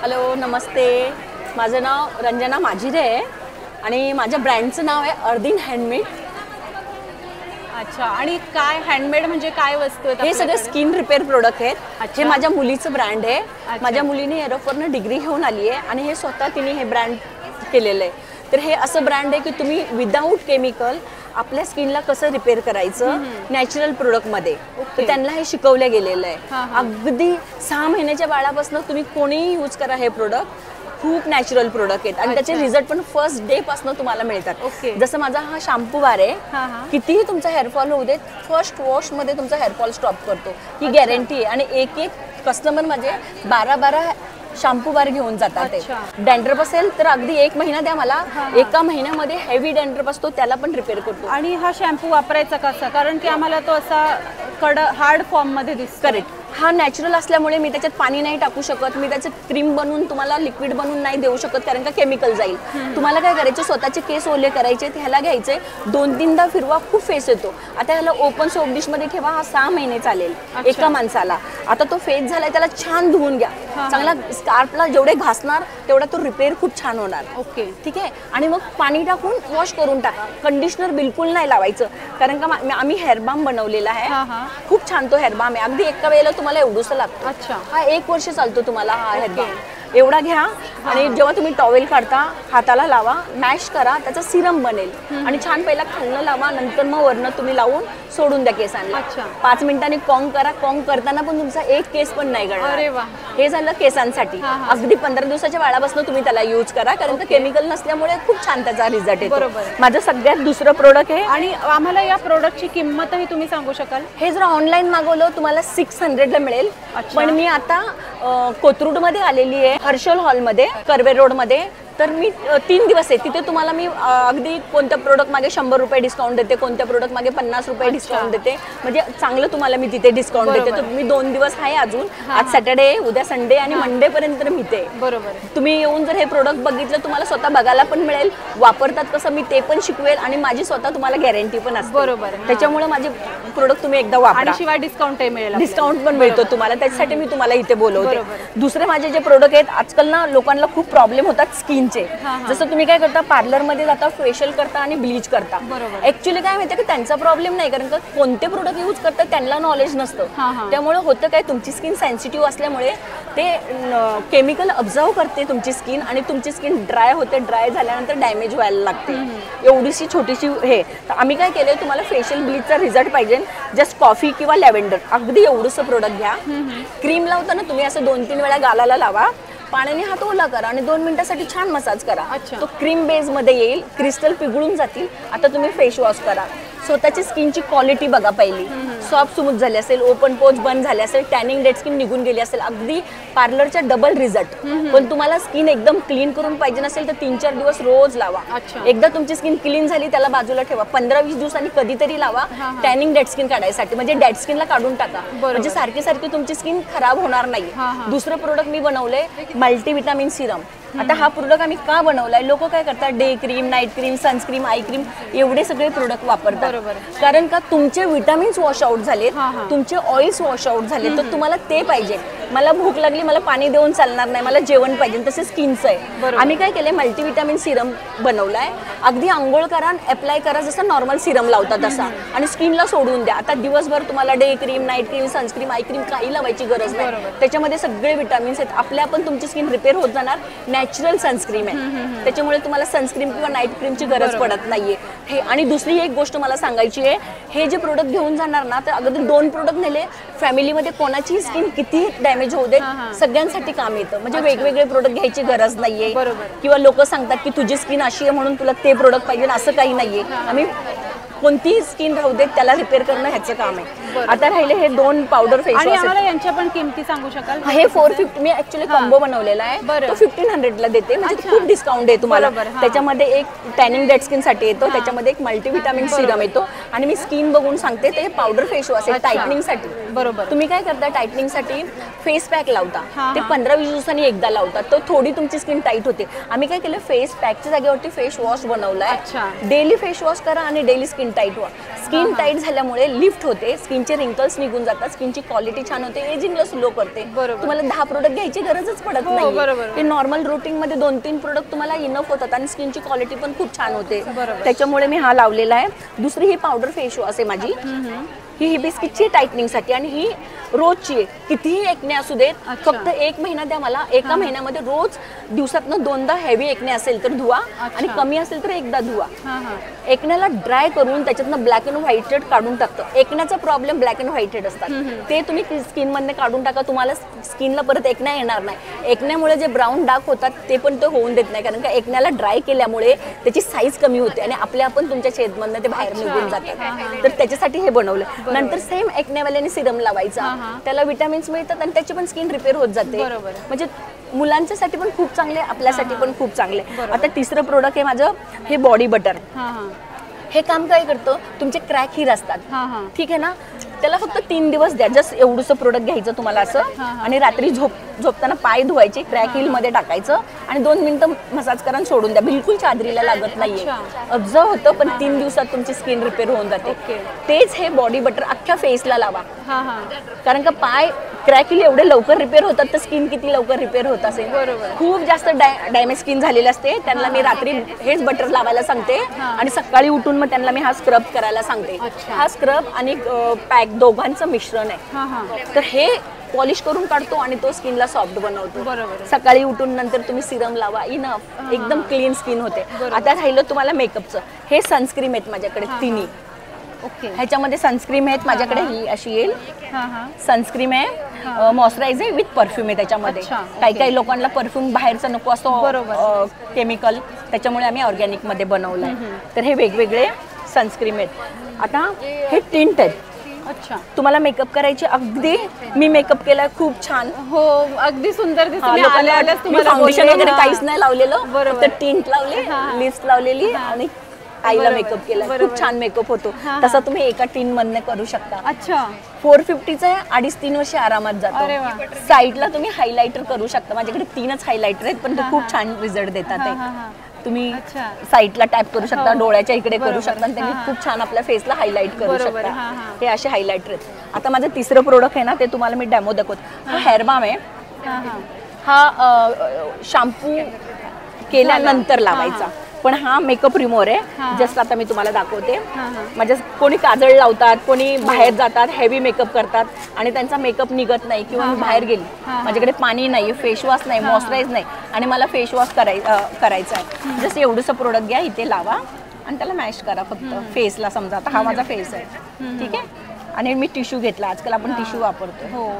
Hello नमस्ते, माझं नाव रंजना माझिरे आहे आणि माझ्या ब्रँडचं नाव आहे अर्दिन हँडमेड. अच्छा, आणि काय हँडमेड म्हणजे काय वस्तू आहेत? हे सगळे स्किन रिपेअर प्रोडक्ट आहेत. हे माझ्या मुलीचं ब्रँड आहे. माझ्या मुलीने एरोफरनं डिग्री घेऊन आली आहे आणि हे स्वतः तिने हे ब्रँड केलेलं आहे. तर हे असं ब्रँड आहे की तुम्ही विदाऊट केमिकल आपल्या स्किनला कसं रिपेअर करायचं नॅचरल प्रोडक्टमध्ये. तर त्यांना हे शिकवलं गेलेलं आहे. अगदी 6 महिन्याच्या बाळापासून तुम्ही कोणीही यूज करा हे प्रोडक्ट. खूप नॅचरल प्रोडक्ट आहेत आणि त्याचे रिझल्ट पण फर्स्ट डे पासून तुम्हाला मिळतात. जसं माझा हा शॅम्पू बार आहे, कितीही तुमचा हेअरफॉल होऊ देत, फर्स्ट वॉश मध्ये तुमचा हेअरफॉल स्टॉप करतो ही गॅरंटी आहे. आणि एक कस्टमर माझे 12 शॅम्पू बार घेऊन जातात. डॅन्ड्रफ असेल तर अगदी 1 महिना द्या मला, एका महिन्यामध्ये हेवी डॅन्ड्रफ असतो त्याला पण रिपेअर करतो. आणि हा शॅम्पू वापरायचा कसा? कारण की आम्हाला तो असा हार्ड फॉर्म मध्ये दिसतो. करेक्ट. हा नॅचरल असल्यामुळे मी त्याच्यात पाणी नाही टाकू शकत. मी त्याच्यात क्रीम बनवून तुम्हाला लिक्विड बनवून नाही देऊ शकत, कारण का केमिकल जाईल. तुम्हाला काय करायचं, स्वतःचे केस ओले करायचे, ह्याला घ्यायचे 2-3दा फिरवा, खूप फेस येतो. आता ह्याला ओपन सोप डिश मध्ये ठेवा, हा 6 महिने चालेल एका माणसाला. आता तो फेस झालाय, त्याला छान धुवून घ्या. चांगला स्कार्फला जेवढे घासणार तेवढा तो रिपेअर खूप छान होणार. ओके, ठीक आहे. आणि मग पाणी टाकून वॉश करून टाका. कंडिशनर बिलकुल नाही लावायचं, कारण का आम्ही हेअर बाम बनवलेला आहे. खूप छान तो हेअर बाम आहे. अगदी एका वेळेला तुम्हाला एवढंसं लागतं. अच्छा, हा 1 वर्ष चालतो तुम्हाला हा हेअर बाम. एवढा घ्या आणि जेव्हा तुम्ही टॉवेल काढता हाताला लावा, मॅश करा, त्याचा सिरम बनेल. आणि छान पहिला खालनं लावा, नंतर मग वरनं तुम्ही लावून सोडून द्या केसांना. 5 मिनिटांनी कॉंग करा. कॉंग करताना पण तुमचा एक केस पण नाही गळणार. अरे वा. हे झालं केसांसाठी. अगदी 15 दिवसाच्या बाळापासून तुम्ही त्याला यूज करा, कारण का केमिकल नसल्यामुळे खूप छान त्याचा रिझल्ट येतो. माझं सगळ्यात दुसरं प्रोडक्ट आहे. आणि आम्हाला या प्रोडक्टची किंमतही तुम्ही सांगू शकाल? हे जर ऑनलाईन मागवलं तुम्हाला 600 ला मिळेल. पण मी आता कोथरूड मध्ये आलेली आहे, हर्षल हॉलमध्ये, कर्वे रोड मध्ये. तर मी 3 दिवस आहे तिथे. तुम्हाला मी अगदी कोणत्या प्रोडक्ट मागे 100 रुपये डिस्काउंट देते, कोणत्या प्रोडक्ट मागे 50 रुपये डिस्काउंट देते. म्हणजे चांगलं तुम्हाला मी तिथे डिस्काउंट देते. तर मी 2 दिवस आहे अजून. आज सॅटर्डे, उद्या संडे आणि मंडे पर्यंत मी ते. बरोबर. तुम्ही येऊन जर हे प्रोडक्ट बघितलं, तुम्हाला स्वतः बघायला पण मिळेल, वापरतात कसं मी ते पण शिकवेल आणि माझी स्वतः तुम्हाला गॅरंटी पण असते. बरोबर. त्याच्यामुळे माझे प्रोडक्ट तुम्ही एकदा वापरा आणि शिवाय डिस्काउंटही मिळेल. डिस्काउंट पण मिळतो तुम्हाला. त्याच्यासाठी मी तुम्हाला इथे बोलवते. दुसरे माझे जे प्रोडक्ट आहेत, आजकाल ना लोकांना खूप प्रॉब्लेम होतात स्किनचे. जसं तुम्ही काय करता, पार्लर मध्ये जाता, फेशियल करता आणि ब्लीच करता. ऍक्च्युली काय माहितीये की त्यांचा प्रॉब्लेम नाही, कारण का कोणते प्रोडक्ट यूज करतात त्यांना नॉलेज नसतं. त्यामुळे होतं काय, तुमची स्किन सेन्सिटिव्ह असल्यामुळे ते केमिकल ऑब्झर्व करते तुमची स्किन आणि तुमची स्किन ड्राय होते. ड्राय झाल्यानंतर डॅमेज व्हायला लागते. एवढीशी छोटीशी हे. तर आम्ही काय केलंय, तुम्हाला फेशियल ब्लीचचा रिझल्ट पाहिजे, जस्ट कॉफी किंवा लॅव्हेंडर, अगदी एवढंसं प्रोडक्ट घ्या. क्रीम लावताना तुम्ही असं 2-3 वेळा गालाला लावा, पाण्याने हात ओला करा आणि 2 मिनिटासाठी छान मसाज करा. तो क्रीम बेस मध्ये येईल, क्रिस्टल पिघळून जातील. आता तुम्ही फेस वॉश करा. स्वतःची स्किनची क्वालिटी बघा पहिली. सॉफ्ट स्मूथ झाली असेल, ओपन पोच बंद झाले असेल, टॅनिंग डेड स्किन निघून गेली असेल, अगदी पार्लरच्या डबल रिझल्ट. पण तुम्हाला स्किन एकदम क्लीन करून पाहिजे नसेल तर 3-4 दिवस रोज लावा. एकदा तुमची स्किन क्लीन झाली त्याला बाजूला ठेवा. 15-20 दिवसांनी कधीतरी लावा, टॅनिंग डेड स्किन काढायसाठी. म्हणजे डेड स्किनला काढून टाका, म्हणजे सारखी सारखी तुमची स्किन खराब होणार नाही. दुसरं प्रोडक्ट मी बनवलंय, मल्टीव्हिटॅमिन सिरम. आता हा प्रोडक्ट आम्ही का बनवलाय, लोक काय करतात, day cream, night cream, sunscreen, eye cream एवढे सगळे प्रोडक्ट वापरतात. कारण का तुमचे विटामिन्स वॉश आउट झाले, तुमचे ऑइल्स वॉश आउट झाले. तर तुम्हाला ते पाहिजे. मला भूक लागली, मला पाणी देऊन चालणार नाही, मला जेवण पाहिजे. तसे स्किनचं आहे. आम्ही काय केलंय, मल्टीव्हिटॅमिन सिरम बनवलाय. अगदी आंघोळ करा, अप्लाय करा जसं नॉर्मल सिरम लावतात तसा, आणि स्किनला सोडून द्या. आता दिवसभर तुम्हाला day cream, night cream, sunscreen, eye cream काही लावायची गरज नाही. त्याच्यामध्ये सगळे विटामिन्स आहेत. आपल्या पण तुमची स्किन रिपेअर होत जाणार. नॅचरल सनस्क्रीम आहे, त्याच्यामुळे तुम्हाला सनस्क्रीम किंवा नाईट क्रीमची गरज पडत नाहीये. हे आणि दुसरी एक गोष्ट मला सांगायची आहे, हे जे प्रोडक्ट घेऊन जाणार ना, तर अगदी 2 प्रोडक्ट नेले, फॅमिलीमध्ये कोणाची स्किन किती डॅमेज होऊ दे, सगळ्यांसाठी काम येतं. म्हणजे वेगवेगळे प्रोडक्ट घ्यायची गरज नाहीये. किंवा लोक सांगतात की तुझी स्किन अशी आहे म्हणून तुला ते प्रोडक्ट पाहिजे, असं काही नाहीये. आम्ही कोणतीही स्किन राहू देत त्याला रिपेअर करणं ह्याचं काम आहे. आता राहिले हे 2 पावडर फेस वॉश. आम्हाला यांच्या पण किमती सांगू शकाल? हे 450 मी ऍक्च्युअली कॉम्बो बनवलेला आहे, तो 1500 ला देते. म्हणजे खूप डिस्काउंट आहे तुम्हाला. त्याच्यामध्ये एक टॅनिंग डेड स्किन साठी येतो, त्याच्यामध्ये एक मल्टीव्हिटॅमिन सिरम येतो, आणि मी स्किन बघून सांगते. ते पावडर फेस वॉश आहे टाइटनिंग साठी. बरोबर. तुम्ही काय करता, टाइटनिंग साठी फेस पॅक लावता, ते 15-20 दिवसांनी एकदा लावतात, तर थोडी तुमची स्किन टाईट होते. आम्ही काय केलं, फेस पॅकच्या जागेवरती फेस वॉश बनवलाय. डेली फेस वॉश करा आणि डेली स्किन टाईट व्हा. स्किन टाईट झाल्यामुळे लिफ्ट होते, स्किन स्किनचे रिंकल्स निघून जातात, स्किनची क्वालिटी छान होते, एजिंगला स्लो करते. तुम्हाला 10 प्रोडक्ट घ्यायची गरजच पडत नाही. ते नॉर्मल रुटीन मध्ये 2-3 प्रोडक्ट तुम्हाला इनफ होतात आणि स्किनची क्वालिटी पण खूप छान होते. त्याच्यामुळे मी हा लावलेला आहे. दुसरी ही पावडर फेस वॉश आहे माझी, ही हिबिस्किसची टाईटनिंगसाठी आणि ही रोजची आहे. कितीही एकने असू देत, फक्त 1 महिना द्या मला. एका महिन्यामध्ये रोज दिवसातनं 2दा हेवी एकने असेल तर धुवा आणि कमी असेल तर एकदा धुवा. एकण्याला ड्राय करून त्याच्यातनं ब्लॅक अँड व्हाईट हेड काढून टाकतं. एकण्याचा problem black and white head असतात, ते तुम्ही स्किन मधनं काढून टाका, तुम्हाला स्किनला परत एकण्या येणार नाही. एकण्यामुळे जे ब्राऊन डार्क होतात ते पण तो होऊन देत नाही, कारण का एकण्याला ड्राय केल्यामुळे त्याची साईज कमी होते आणि आपल्या आपण तुमच्या छेदमधनं ते बाहेर निघून जातात. तर त्याच्यासाठी हे बनवलं. नंतर सेम एकण्यावाल्याने सिरम लावायचा, त्याला विटामिन्स मिळतात आणि त्याची पण स्किन रिपेअर होत जाते. म्हणजे मुलांच्यासाठी पण खूप चांगले, आपल्यासाठी पण खूप चांगले. आता तिसरं प्रोडक्ट आहे माझं, हे बॉडी बटर. हे काम काय करतं, तुमचे क्रॅक हिर असतात, ठीक आहे ना, त्याला फक्त 3 दिवस द्या. जस्ट एवढंसं प्रोडक्ट घ्यायचं तुम्हाला असं आणि रात्री झोपताना पाय धुवायचे, क्रॅक हिल मध्ये टाकायचं आणि 2 मिनिटं मसाज करा आणि सोडून द्या. बिलकुल चादरीला लागत नाहीये, ऑब्झर्व होतं, पण 3 दिवसात तुमची स्किन रिपेअर होऊन जाते. तेच हे बॉडी बटर अख्ख्या फेसला लावा, कारण का पाय क्रॅक हिल एवढे लवकर रिपेअर होतात तर स्किन किती लवकर रिपेअर होत असेल. खूप जास्त डॅमेज स्किन झालेली असते, त्यांना मी रात्री हेच बटर लावायला सांगते आणि सकाळी उठून मग त्यांना मी हा स्क्रब करायला सांगते. हा स्क्रब आणि पॅक दोघांचं मिश्रण आहे. तर हे पॉलिश करून काढतो आणि तो स्किनला सॉफ्ट बनवतो. सकाळी उठून नंतर तुम्ही सिरम लावा, इनफ, एकदम क्लीन स्किन होते. आता राहिलं तुम्हाला मेकअपचं. हे सनस्क्रीम आहेत माझ्याकडे तिन्ही. ह्याच्यामध्ये सनस्क्रीम आहेत माझ्याकडे, ही अशी येईल सनस्क्रीम आहे, मॉइश्चरायझर आहे विथ परफ्यूम आहे त्याच्यामध्ये. काही लोकांना परफ्यूम बाहेरचा नको असतो केमिकल, त्याच्यामुळे आम्ही ऑर्गॅनिक मध्ये बनवलं आहे. तर हे वेगवेगळे सनस्क्रीम आहेत. आता हे टिंट आहेत. अच्छा, तुम्हाला मेकअप करायची, अगदी मी मेकअप केलाय खूप छान, हो अगदी सुंदर दिसते. फाउंडेशन वगैरे काहीच नाही लावलेलं, फक्त टिंट लावले, लिप्स लावलेली आणि आईला मेकअप केला. खूप छान मेकअप होतो. तसा तुम्ही एका टीन मधनं करू शकता. अच्छा, 450चा आहे, 2.5-3 वर्ष आरामात जातो. साईडला तुम्ही हायलायटर करू शकता. माझ्याकडे 3च हायलायटर आहेत, पण ते खूप छान रिझल्ट देतात. तुम्ही साईडला टॅप करू शकता, डोळ्याच्या इकडे करू शकता आणि त्यांनी खूप छान आपल्या फेसला हायलाइट करू शकता. हे असे हायलायटर आहेत. आता माझं तिसरं प्रोडक्ट आहे ना, ते तुम्हाला मी डेमो दाखवतो. हा हेअर बाम आहे. हा शॅम्पू केल्यानंतर लावायचा, पण हा मेकअप रिमूव्हर आहे. जस्ट आता मी तुम्हाला दाखवते. म्हणजे कोणी काजळ लावतात, कोणी बाहेर जातात, हेवी मेकअप करतात आणि त्यांचा मेकअप निघत नाही, किंवा मी बाहेर गेली, माझ्याकडे पाणी नाही, फेस वॉश नाही, मॉइश्चरायझर नाही आणि मला फेस वॉश करायचा आहे. जस्ट एवढंसं प्रोडक्ट घ्या, इथे लावा आणि त्याला मॅश करा फक्त फेसला. समजा आता हा माझा फेस आहे, ठीक आहे, आणि मी टिश्यू घेतला. आजकाल आपण टिश्यू वापरतो. हो,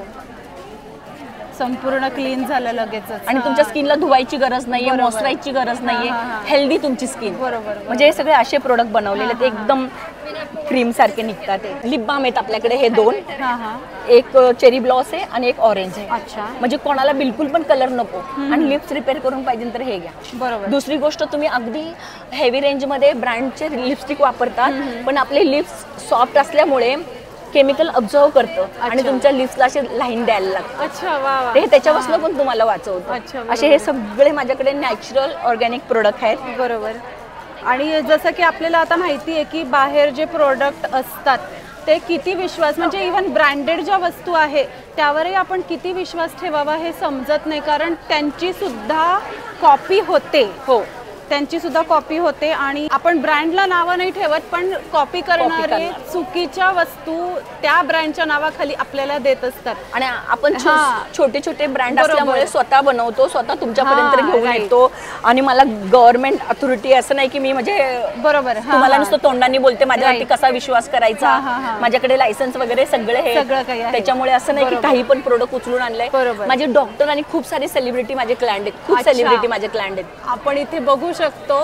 संपूर्ण क्लीन झालं लगेच आणि तुमच्या स्किनला धुवायची गरज नाहीये, मॉइश्चरायझरची गरज नाहीये, हेल्दी तुमची स्किन. म्हणजे हे सगळे असे प्रोडक्ट बनवलेले ते एकदम क्रीम सारखे निघतात. लिप बाम आहेत आपल्याकडे हे 2, एक चेरी ब्लॉस आहे आणि एक ऑरेंज आहे. अच्छा, म्हणजे कोणाला बिलकुल पण कलर नको आणि लिप्स रिपेअर करून पाहिजे तर हे घ्या. बरोबर. दुसरी गोष्ट, तुम्ही अगदी हेवी रेंज मध्ये ब्रँडचे लिपस्टिक वापरतात, पण आपले लिप्स सॉफ्ट असल्यामुळे केमिकल ऑब्झर्व करतं आणि तुमच्या लिप्सला असे लाईन द्यायला लागतं. अच्छा, वा वा. ते त्याच्यापासून पण तुम्हाला वाचवतं. असे हे सगळे माझ्याकडे नॅचरल ऑर्गॅनिक प्रोडक्ट आहेत. बरोबर. आणि जसं की आपल्याला आता माहिती आहे की बाहेर जे प्रोडक्ट असतात ते किती विश्वास, म्हणजे इव्हन ब्रँडेड ज्या वस्तू आहे त्यावरही आपण किती विश्वास ठेवावा हे समजत नाही, कारण त्यांची सुद्धा कॉपी होते. हो, त्यांची सुद्धा कॉपी होते आणि आपण ब्रँडला नावं नाही ठेवत, पण कॉपी करणारे चुकीच्या वस्तू त्या ब्रँडच्या नावाखाली आपल्याला देत असतात. आणि आपण छोटे छोटे ब्रँड असल्यामुळे स्वतः बनवतो, स्वतः तुमच्यापर्यंत घेऊन येतो. आणि मला गव्हर्नमेंट अथॉरिटी असं नाही की मी म्हणजे बरोबर तुम्हाला नुसतं तोंडाने बोलते, माझ्यावरती कसा विश्वास करायचा, माझ्याकडे लायसन्स वगैरे सगळे हे त्याच्यामुळे असं नाही की काही पण प्रोडक्ट उचलून आणलंय. माझे डॉक्टर आणि खूप सारे सेलिब्रिटी माझे क्लायंट आहेत, खूप सेलिब्रिटी माझे क्लायंट आहेत. आपण इथे बघू शकतो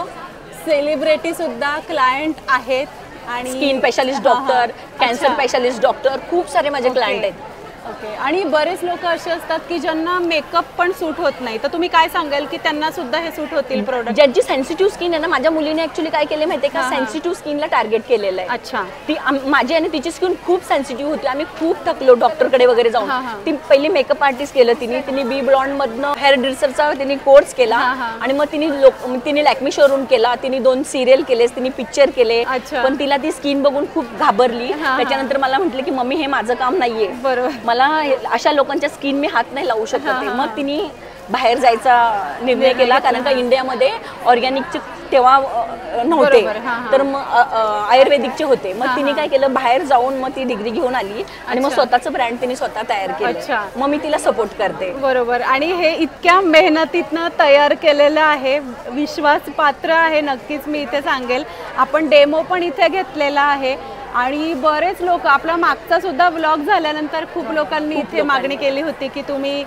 सेलिब्रिटी सुद्धा क्लायंट आहेत आणि skin specialist doctor, cancer specialist doctor, खूप सारे माझे क्लायंट आहेत. ओके. आणि बरेच लोक असे असतात की ज्यांना मेकअप पण सूट होत नाही, तर तुम्ही काय सांगाल की त्यांना सुद्धा हे सूट होतील प्रोडक्ट? ज्यांची सेन्सिटिव्ह स्किन आहे ना, माझ्या मुलीने ऍक्च्युली काय केले माहितीये का, सेन्सिटिव्ह स्किनला टार्गेट केलेलं आहे. अच्छा. ती माझी आणि तिची स्किन खूप सेन्सिटिव्ह होती. आम्ही खूप थकलो डॉक्टरकडे वगैरे जाऊन. ती पहिली मेकअप आर्टिस्ट केलं तिने बी ब्लॉन्ड मधनं हेअर ड्रेसरचा तिने कोर्स केला आणि मग तिने लॅक्मी शोरूम केला, तिने 2 सिरियल केले, तिने पिक्चर केले. पण तिला ती स्किन बघून खूप घाबरली. त्याच्यानंतर मला म्हटलं की मम्मी हे माझं काम नाहीये, बरोबर, मला अशा लोकांच्या स्किन मी हात नाही लावू शकत. मग तिने बाहेर जायचा निर्णय केला, कारण का इंडियामध्ये ऑर्गॅनिकचे तेव्हा नव्हते, तर मग आयुर्वेदिकचे होते. मग तिने काय केलं, बाहेर जाऊन मग ती डिग्री घेऊन आली आणि मग स्वतःचं ब्रँड तिने स्वतः तयार केलं. मग मी तिला सपोर्ट करते. बरोबर. आणि हे इतक्या मेहनतीतनं तयार केलेलं आहे, विश्वास पात्र आहे नक्कीच. मी इथे सांगेल, आपण डेमो पण इथे घेतलेला आहे आणि बरेच लोक, आपला मागचा सुद्धा व्लॉग झाल्यानंतर खूप लोकांनी इथे मागणी केली होती की तुम्ही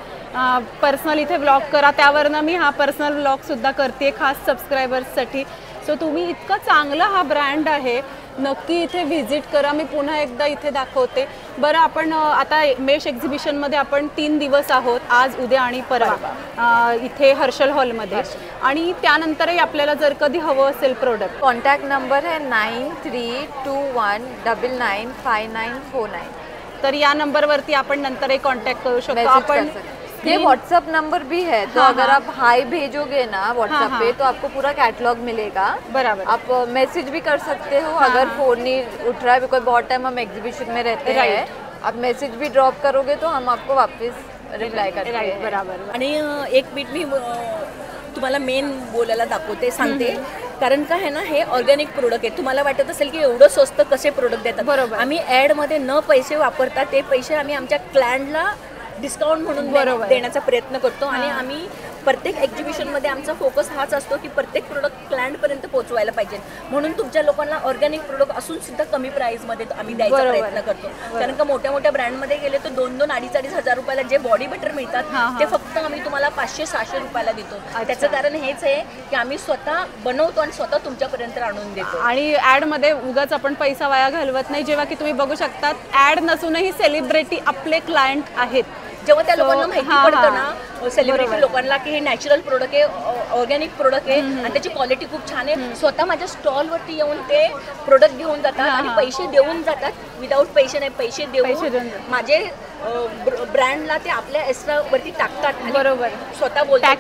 पर्सनल इथे व्लॉग करा. त्यावरनं मी हा पर्सनल व्लॉग सुद्धा करते खास सबस्क्रायबर्ससाठी. सो तुम्ही इतका चांगला हा ब्रँड आहे, नक्की इथे व्हिजिट करा. मी पुन्हा एकदा इथे दाखवते. बरं, आपण आता मेश एक्झिबिशनमध्ये आपण 3 दिवस आहोत, आज, उद्या आणि परवा, इथे हर्षल हॉलमध्ये. आणि त्यानंतरही आपल्याला जर कधी हवं असेल प्रोडक्ट, कॉन्टॅक्ट नंबर है 9321995949. तर या नंबरवरती आपण नंतरही कॉन्टॅक्ट करू शकतो. आपण ये व्हाट्सएप नंबर भी है, तो अगर आप हाई भेजोगे ना व्हाट्सएप पे तो आपको पूरा कैटलॉग मिलेगा. बराबर. आप मैसेज भी कर सकते हो अगर फोन नहीं उठ रहा है, बिकॉज बहुत टाइम हम एग्जीबिशन में रहते हैं. आप मैसेज भी ड्रॉप करोगे तो हम आपको वापस रिप्लाई करते हैं. बराबर. आणि एक मिनिट मी तुम्हाला मेन बोलायला दाखवते, सांगते. कारण काय आहे ना, हे ऑर्गॅनिक प्रोडक्ट आहे. तुम्हाला वाटत असेल की एवढं स्वस्त कसे प्रोडक्ट देतात. बरोबर. आम्ही ॲडमध्ये न पैसे वापरता ते पैसे आम्ही आमच्या क्लायंटला डिस्काउंट म्हणून देण्याचा प्रयत्न करतो. आणि आम्ही प्रत्येक एक्झिबिशनमध्ये आमचा फोकस हाच असतो की प्रत्येक प्रोडक्ट क्लायंटपर्यंत पोहोचवायला पाहिजे. म्हणून तुमच्या लोकांना ऑर्गॅनिक प्रोडक्ट असून सुद्धा कमी प्राईसमध्ये आम्ही द्यायचा प्रयत्न करतो. कारण का मोठ्या मोठ्या ब्रँडमध्ये गेले तर 2-2, 2,500 हजार रुपयाला जे बॉडी बटर मिळतात ते फक्त आम्ही तुम्हाला 500-600 रुपयाला देतो. त्याचं कारण हेच आहे की आम्ही स्वतः बनवतो आणि स्वतः तुमच्यापर्यंत आणून देतो. आणि ॲडमध्ये उगाच आपण पैसा वाया घालवत नाही. जेव्हा की तुम्ही बघू शकतात, ॲड नसूनही सेलिब्रिटी आपले क्लायंट आहेत. जेव्हा त्या लोकांना माहिती पडतं ना, सेलिब्रिटी लोकांना, की हे नॅचरल प्रोडक्ट आहे, ऑर्गॅनिक प्रोडक्ट आहे आणि त्याची क्वालिटी खूप छान आहे, स्वतः माझ्या स्टॉलवरती येऊन ते प्रोडक्ट घेऊन जातात आणि पैसे देऊन जातात. विदाऊट पैसे नाही, पैसे देऊन माझे ब्रँडला ते आपल्या एक्स्ट्रावरती टाकतात. बरोबर. स्वतः बोलतात,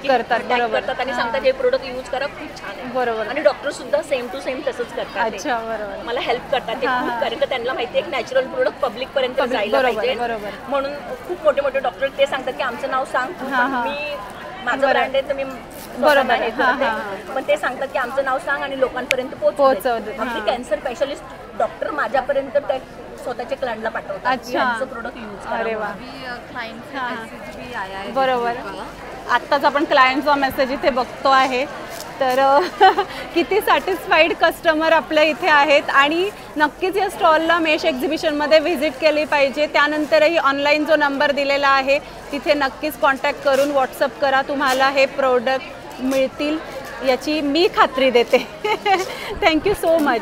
टॅग करतात आणि सांगतात हे प्रोडक्ट यूज करा, खूप छान आहे. बरोबर. आणि डॉक्टर सुद्धा सेम टू सेम तसंच करतात. अच्छा, बरोबर. मला हेल्प करतात ते खूप, कारण का त्यांना माहिती आहे नॅचरल प्रोडक्ट पब्लिक पर्यंत जायला पाहिजे. म्हणून खूप मोठे मोठे डॉक्टर ते सांगतात की आमचं नाव सांग, मी माझं ब्रँड आहे तर मी बरोबर आहे, पण ते सांगतात की आमचं नाव सांग आणि लोकांपर्यंत पोहोचव. आपली कॅन्सर स्पेशलिस्ट डॉक्टर माझ्यापर्यंत त्या स्वतःच्या क्लायंटला पाठवतात. आमचं प्रोडक्ट यूज करा. अरे वा. भी बरोबर. आत्ताच आपण क्लायंटचा मेसेज इथे बघतो आहे. तर किती सॅटिस्फाईड कस्टमर आपल्या इथे आहेत. आणि नक्कीच या स्टॉलला मेश एक्झिबिशनमध्ये व्हिजिट केली पाहिजे. त्यानंतरही ऑनलाईन जो नंबर दिलेला आहे तिथे नक्कीच कॉन्टॅक्ट करून व्हॉट्सअप करा, तुम्हाला हे प्रोडक्ट मिळतील याची मी खात्री देते. Thank you so much.